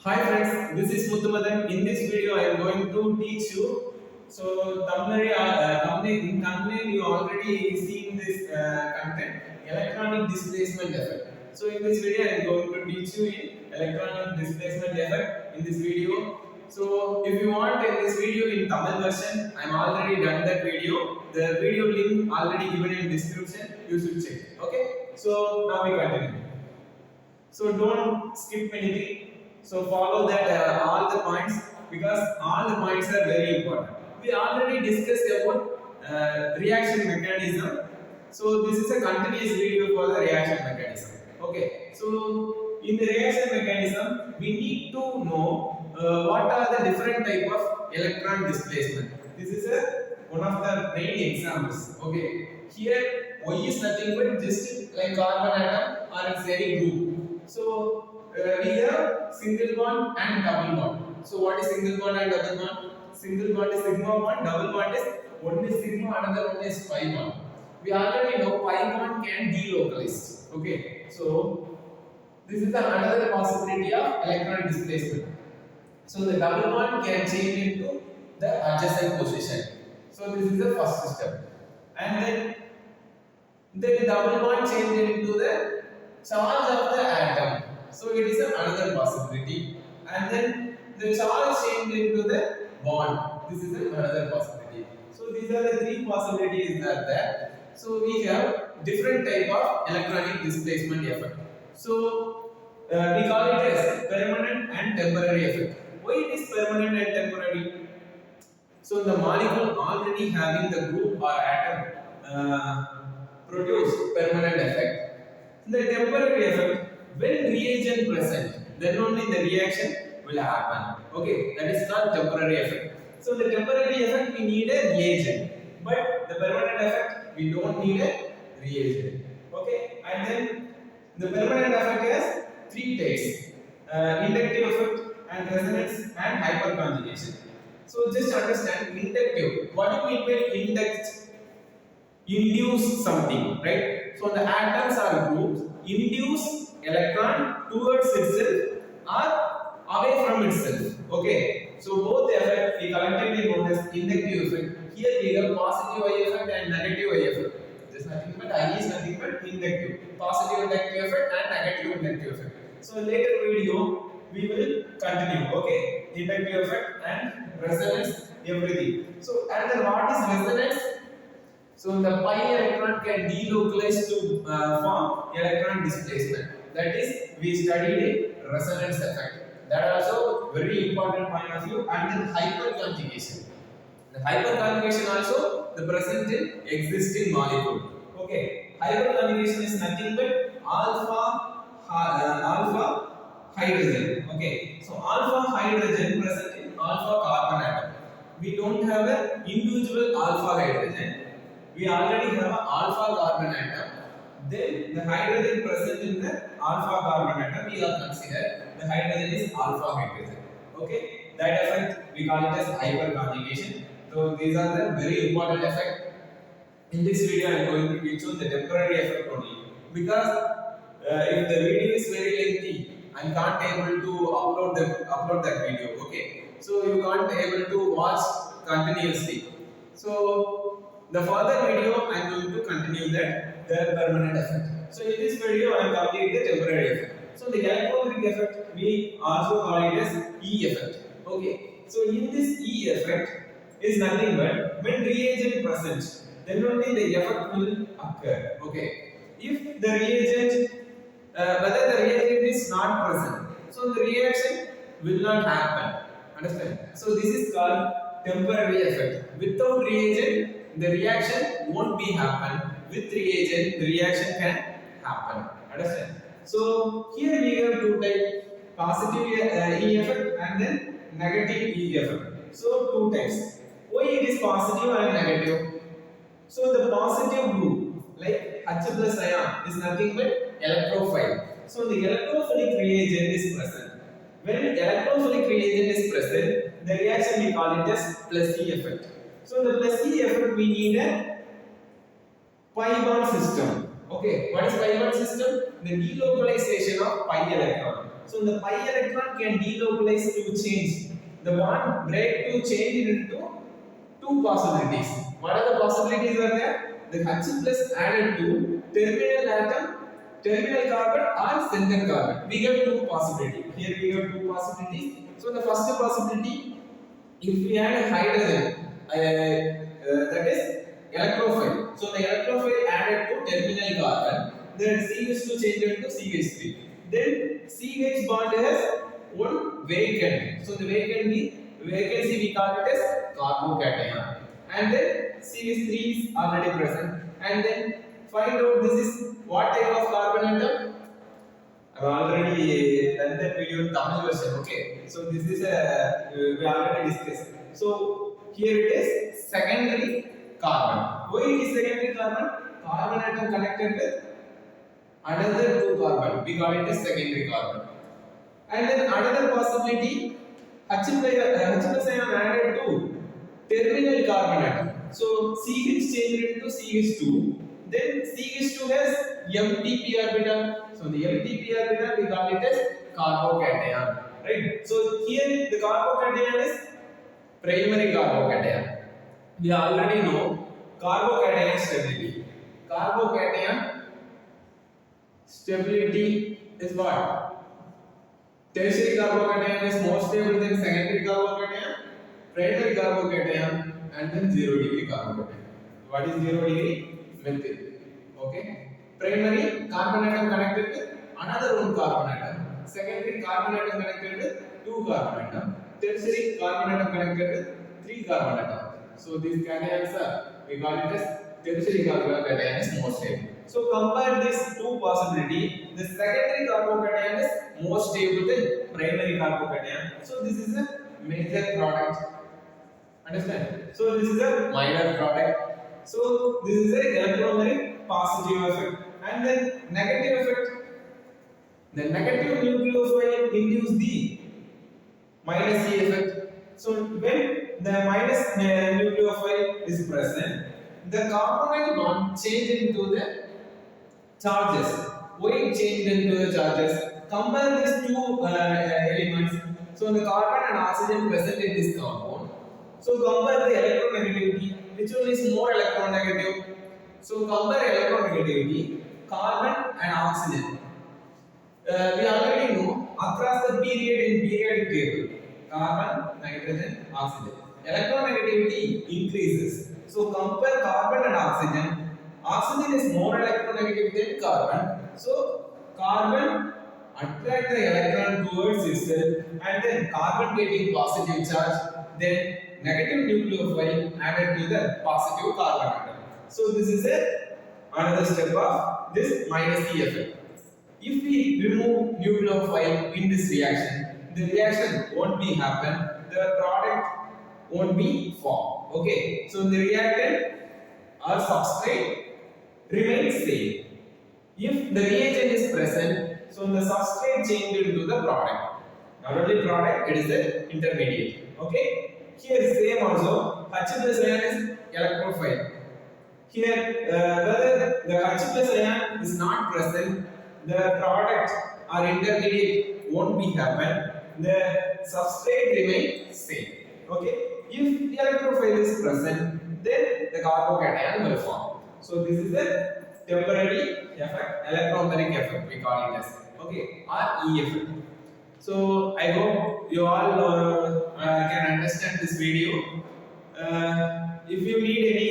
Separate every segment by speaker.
Speaker 1: Hi friends, this is Muthumadan. In this video, I am going to teach you. So, in thumbnail, you already seen this content, electronic displacement effect. So, in this video, I am going to teach you in electronic displacement effect in this video. So, if you want in this video in Tamil version, I am already done that video. The video link already given in description. You should check. Okay. So, now we continue. So don't skip anything. So follow that all the points because all the points are very important. We already discussed about reaction mechanism. So this is a continuous video for the reaction mechanism. Okay. So in the reaction mechanism, we need to know what are the different type of electron displacement. This is one of the main examples. Okay. Here Y is nothing but just like carbon atom or its any group. So we have single bond and double bond. So what is single bond and double bond? Single bond is sigma bond, double bond is one is sigma, another one is pi bond. We already know pi bond can delocalize. Okay, so this is another possibility of electron displacement. So the double bond can change into the adjacent position. So this is the first step, and then the double bond change into the charge of the atom. So it is another possibility. And then the charge change into the bond. This is another possibility. So these are the three possibilities that are there. So we have different type of electronic displacement effect. So we call it as permanent and temporary effect. Why it is permanent and temporary? So the molecule already having the group or atom produce permanent effect. The temporary effect, when reagent present, then only the reaction will happen. Okay, that is called temporary effect. So the temporary effect we need a reagent, but the permanent effect we don't need a reagent. Okay, and then the permanent effect has three types: inductive effect and resonance and hyperconjugation. So just understand inductive. What do you mean by induct? Induce something, right? So the atoms or groups induce electron towards itself or away from itself. Okay, so both effect we collectively known as inductive effect. Here we have positive I effect and negative I effect. There's nothing but I is nothing but inductive, positive inductive effect and negative inductive effect. So later video we will continue. Okay, inductive effect and resonance, everything. So and then what is resonance? So the pi electron can delocalize to form electron displacement. That is, we studied in resonance effect. That also very important point of view. And then hyperconjugation. The hyperconjugation also the present in existing molecule. Okay, hyperconjugation is nothing but alpha hydrogen. Okay, so alpha hydrogen present in alpha carbon atom. We don't have an individual alpha hydrogen. We already have an alpha carbon atom. Then the hydrogen present in the alpha carbon atom we are consider the hydrogen is alpha hydrogen. Okay, that effect we call it as hyperconjugation. So these are the very important effect. In this video, I am going to teach you the temporary effect only because if the video is very lengthy, I can't able to upload that video. Okay, so you can't able to watch continuously. So the further video I am going to continue that the permanent effect. So in this video I am complete the temporary effect. So the electromeric effect we also call it as E effect. Okay. So in this E effect is nothing but when reagent present, then only the effect will occur. Okay. If the reagent whether the reagent is not present, so the reaction will not happen. Understand? So this is called temporary effect. Without reagent, the reaction won't be happen. With reagent, the reaction can happen. Understand? So here we have two types: positive E effect and then negative E effect. So two types. Why it is positive and negative? So the positive group like H plus ion is nothing but electrophile. So the electrophilic reagent is present. When electrophilic reagent is present, the reaction we call it as plus E effect. So the plus E effect we need a pi bond system. Okay, what is pi bond system? The delocalization of pi electron. So the pi electron can delocalize to change. The bond break to change it into two possibilities. What are the possibilities are there? The H plus added to terminal atom, terminal carbon or center carbon. We have two possibilities. Here we have two possibilities. So the first possibility, if we add a hydrogen, that is electrophile. So the electrophile added to terminal carbon, then CH2 changed into CH3. Then CH bond has one vacant. So the vacancy we call it as carbocation. And then CH3 is already present. And then find out this is what type of carbon atom. I've already done that video in Tamil version. Okay, so this is a we already discussed. So here it is secondary carbon. Why it is secondary carbon? Carbon atom connected with another two carbon. We call it as secondary carbon. And then another possibility, H plus ion added to terminal carbon atom. So CH changed into CH2. Then CH2 has empty p orbital. So the empty p orbital we call it as carbocation. Right? So here the carbocation is primary carbocation. We already know carbocation stability. Carbocation stability is what? Tertiary carbocation is more stable than secondary carbocation, primary carbocation, and then 0 degree carbocation. What is 0 degree? Methyl. Okay. Primary carbon atom connected with another one carbon atom. Secondary carbon atom connected with two carbon atom. Tertiary carbon atom connected with three carbon atom. So these cations are we call it as tertiary carbocation is more stable. So compare these two possibility. The secondary carbocation is more stable than primary carbocation. So this is a major product. Understand? So this is a minor product. So this is a electromeric positive effect. And then negative effect. The negative nucleophile induce the minus C effect. So when the minus nucleophile is present, the carbonyl bond change into the charges. Why it changed into the charges? Compare these two elements. So the carbon and oxygen present in this compound. So compare the electronegativity. Which one is more electronegative? So compare electronegativity, carbon and oxygen. We already know across the period in periodic table, carbon, nitrogen, oxygen. Electronegativity increases. So compare carbon and oxygen. Oxygen is more electronegative than carbon. So carbon attract the electron towards itself, and then carbon getting positive charge, then negative nucleophile added to the positive carbon atom. So this is another step of this minus C effect. If we remove nucleophile in this reaction, the reaction won't be happen. The product won't be formed. Okay. So the reactant or substrate remains same. If the reagent is present, so the substrate change into the product. Not only product, it is the intermediate. Okay. Here same also. H plus ion is electrophile. Here whether the H plus ion is not present, the product or intermediate won't be happen. The substrate remains same. Okay. If the electrophile is present, then the carbocation will form. So this is a temporary effect, electromeric effect we call it as. Okay, or E effect. So I hope you all can understand this video. If you need any,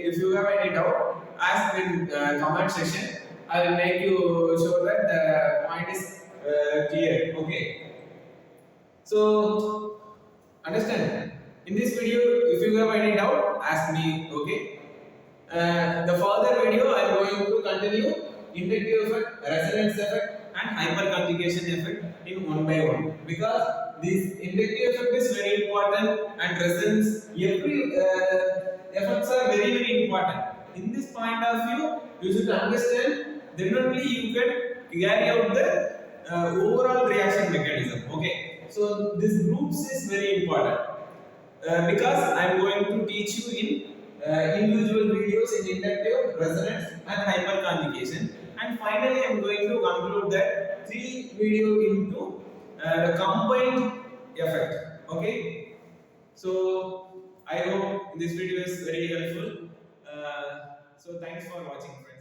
Speaker 1: if you have any doubt, ask in comment section. I will make you sure that the point is clear. Okay. So understand. In this video, if you have any doubt, ask me. Okay. The further video, I am going to continue inductive effect, resonance effect, and hyperconjugation effect in one by one, because this inductive effect is very important and resonance, every effects are very very important. In this point of view, you should understand, then only you can carry out the overall reaction mechanism. Okay, so this groups is very important because I am going to teach you in individual videos in inductive, resonance, and hyperconjugation. And finally, I am going to conclude that 3 video into the combined effect. Okay, so I hope this video is very helpful. So thanks for watching, friends.